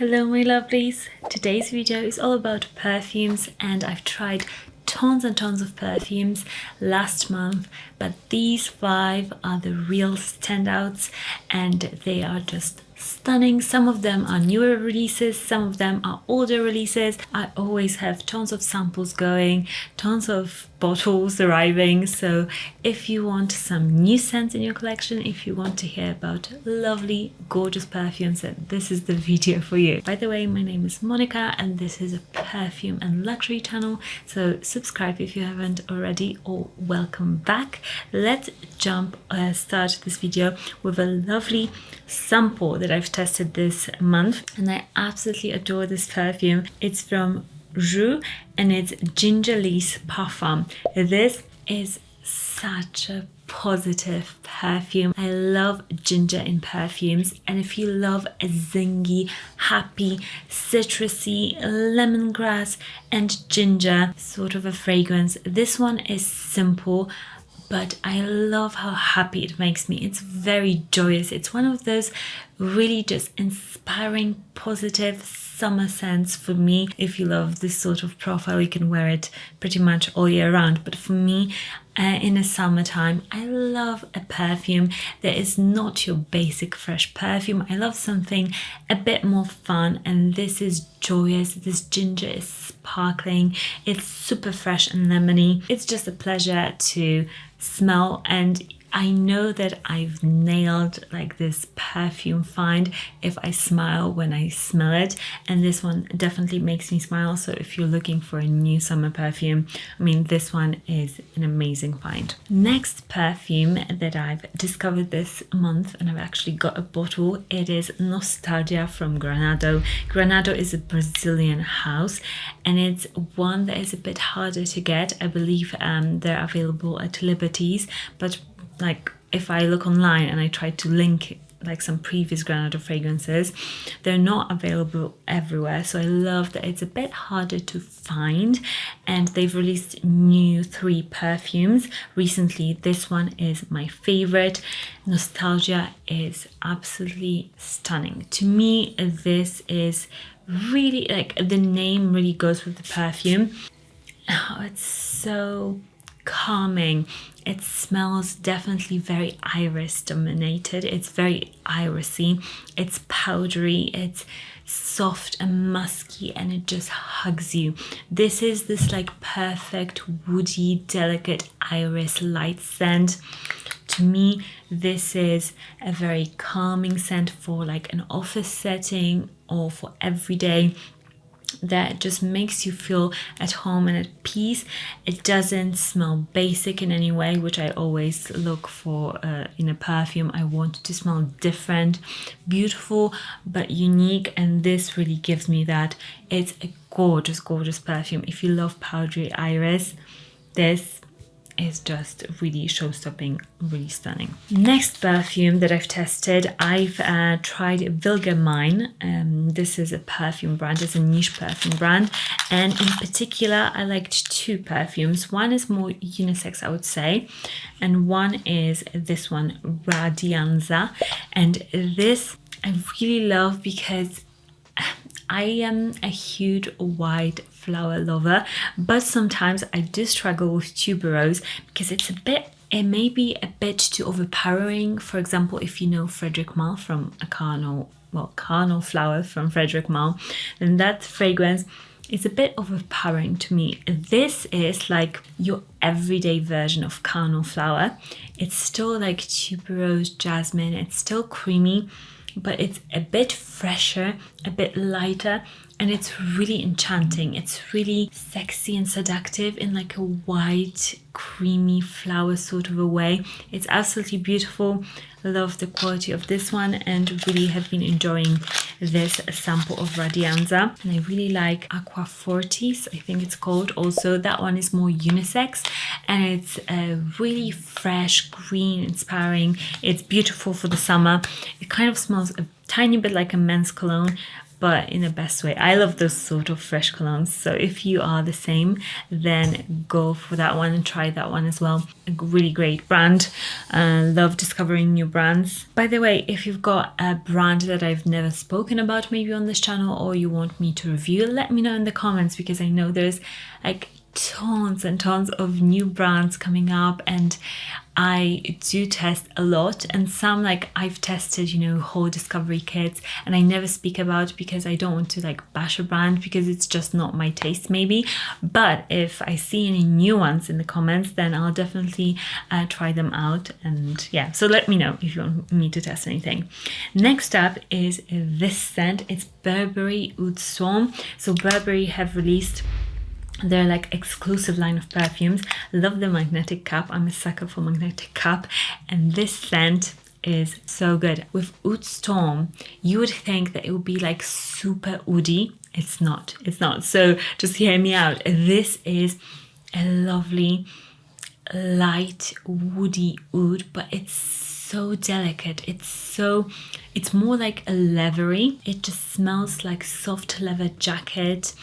Hello my lovelies, today's video is all about perfumes and I've tried tons and tons of perfumes last month, but these 5 are the real standouts and they are just stunning. Some of them are newer releases, some of them are older releases. I always have tons of samples going, tons of bottles arriving, so if you want some new scents in your collection, if you want to hear about lovely gorgeous perfumes, then this is the video for you. By the way, my name is Monica and this is a perfume and luxury channel, so subscribe if you haven't already, or welcome back. Let's start this video with a lovely sample that I've tested this month and I absolutely adore this perfume. It's from Rue and it's Gingerless Parfums. This is such a positive perfume. I love ginger in perfumes, and if you love a zingy, happy, citrusy, lemongrass and ginger sort of a fragrance, this one is simple, but I love how happy it makes me. It's very joyous. It's one of those really just inspiring, positive summer scents for me. If you love this sort of profile, you can wear it pretty much all year round. But for me, in the summertime, I love a perfume that is not your basic fresh perfume. I love something a bit more fun, and this is joyous. This ginger is sparkling. It's super fresh and lemony. It's just a pleasure to smell, and I know that I've nailed like this perfume find if I smile when I smell it, and this one definitely makes me smile. So if you're looking for a new summer perfume, I mean, this one is an amazing find. Next perfume that I've discovered this month, and I've actually got a bottle, it is Nostalgia from Granado. Granado is a Brazilian house and it's one that is a bit harder to get. I believe they're available at Liberty's, but like if I look online and I try to link like some previous Granado fragrances, they're not available everywhere. So I love that it's a bit harder to find, and they've released new 3 perfumes recently. This one is my favorite. Nostalgia is absolutely stunning. To me, this is really like the name really goes with the perfume. Oh, it's so calming. It smells definitely very iris dominated. It's very irisy. It's powdery. It's soft and musky, and it just hugs you. This is this like perfect woody, delicate iris light scent. To me, this is a very calming scent for like an office setting or for everyday, that just makes you feel at home and at peace. It doesn't smell basic in any way, which I always look for in a perfume. I want it to smell different, beautiful, but unique, and this really gives me that. It's a gorgeous, gorgeous perfume. If you love powdery iris, this is just really show-stopping, really stunning. Next perfume that I've tested, I've tried Wilgermain. This is a perfume brand, it's a niche perfume brand, and in particular I liked 2 perfumes. One is more unisex, I would say, and one is this one, Radianza, and this I really love because I am a huge white flower lover, but sometimes I do struggle with tuberose because it may be a bit too overpowering. For example, if you know Frederic Malle from a carnal flower from Frederic Malle, then that fragrance is a bit overpowering to me. This is like your everyday version of carnal flower. It's still like tuberose, jasmine, it's still creamy, but it's a bit fresher, a bit lighter, and it's really enchanting. It's really sexy and seductive in like a white, creamy flower sort of a way. It's absolutely beautiful. I love the quality of this one and really have been enjoying this sample of Radianza. And I really like Aqua Fortis, I think it's called. Also, that one is more unisex and it's a really fresh, green, inspiring. It's beautiful for the summer. It kind of smells a tiny bit like a men's cologne, but in the best way. I love those sort of fresh colognes, so if you are the same, then go for that one and try that one as well. A really great brand. Love discovering new brands. By the way, if you've got a brand that I've never spoken about maybe on this channel, or you want me to review, let me know in the comments, because I know there's like tons and tons of new brands coming up, and I do test a lot, and some like I've tested, you know, whole discovery kits, and I never speak about because I don't want to like bash a brand, because it's just not my taste maybe. But if I see any new ones in the comments, then I'll definitely try them out. And yeah, so let me know if you want me to test anything. Next up is this scent. It's Burberry Eau de Somme. So Burberry have released their like exclusive line of perfumes. Love the magnetic cap. I'm a sucker for magnetic cap, and this scent is so good. With Eau de Somme, you would think that it would be like super oudi. It's not. So just hear me out. This is a lovely light woody oud, but it's so delicate. It's more like a leathery. It just smells like soft leather jacket,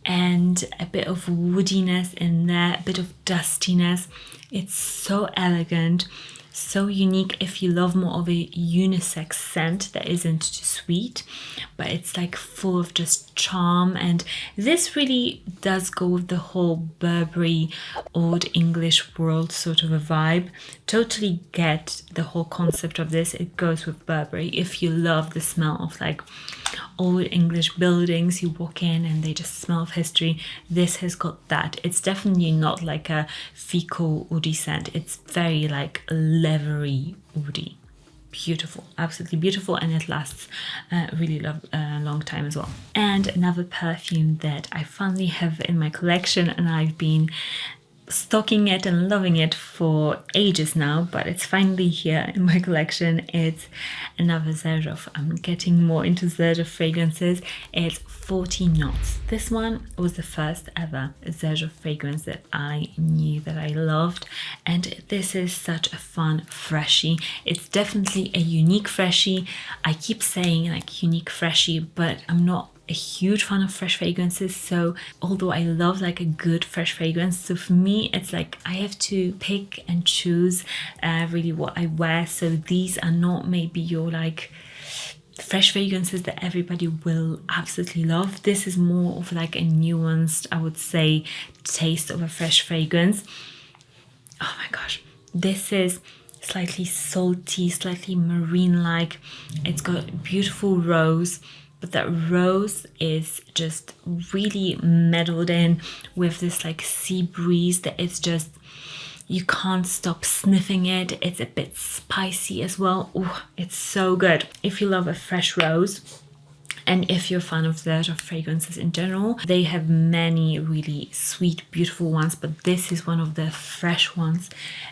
and a bit of woodiness in there, a bit of dustiness. It's so elegant, so unique if you love more of a unisex scent that isn't too sweet, but it's like full of just charm. And this really does go with the whole Burberry Old English world sort of a vibe. Totally get the whole concept of this. It goes with Burberry. If you love the smell of like old English buildings, you walk in and they just smell of history, this has got that. It's definitely not like a fecal oudi scent. It's very like leathery oudi. Beautiful, absolutely beautiful, and it lasts really long time as well. And another perfume that I finally have in my collection, and I've been stocking it and loving it for ages now, but it's finally here in my collection. It's another Xerjoff. I'm getting more into Xerjoff fragrances. It's 40 Knots. This one was the first ever Xerjoff fragrance that I knew that I loved, and this is such a fun freshie. It's definitely a unique freshie. I keep saying like unique freshie, but I'm not a huge fan of fresh fragrances, so although I love like a good fresh fragrance, so for me it's like I have to pick and choose really what I wear. So these are not maybe your like fresh fragrances that everybody will absolutely love. This is more of like a nuanced, I would say, taste of a fresh fragrance. Oh my gosh, this is slightly salty, slightly marine-like. It's got beautiful rose, but that rose is just really meddled in with this like sea breeze that it's just, you can't stop sniffing it. It's a bit spicy as well. Oh, it's so good. If you love a fresh rose, and if you're a fan of Xerjoff fragrances in general, they have many really sweet, beautiful ones, but this is one of the fresh ones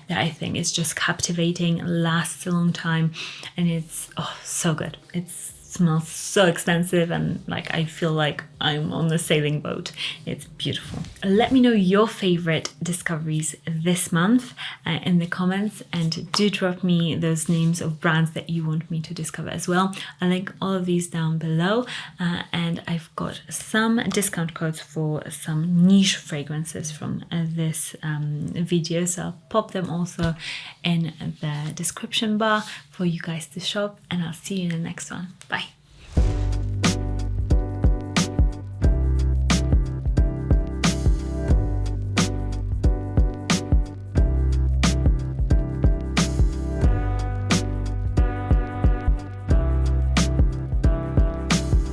that I think is just captivating, lasts a long time, and it's so good. It smells so expensive, and like I feel like I'm on a sailing boat. It's beautiful. Let me know your favorite discoveries this month in the comments, and do drop me those names of brands that you want me to discover as well. I'll link all of these down below, and I've got some discount codes for some niche fragrances from this video, so I'll pop them also in the description bar for you guys to shop, and I'll see you in the next one. Bye.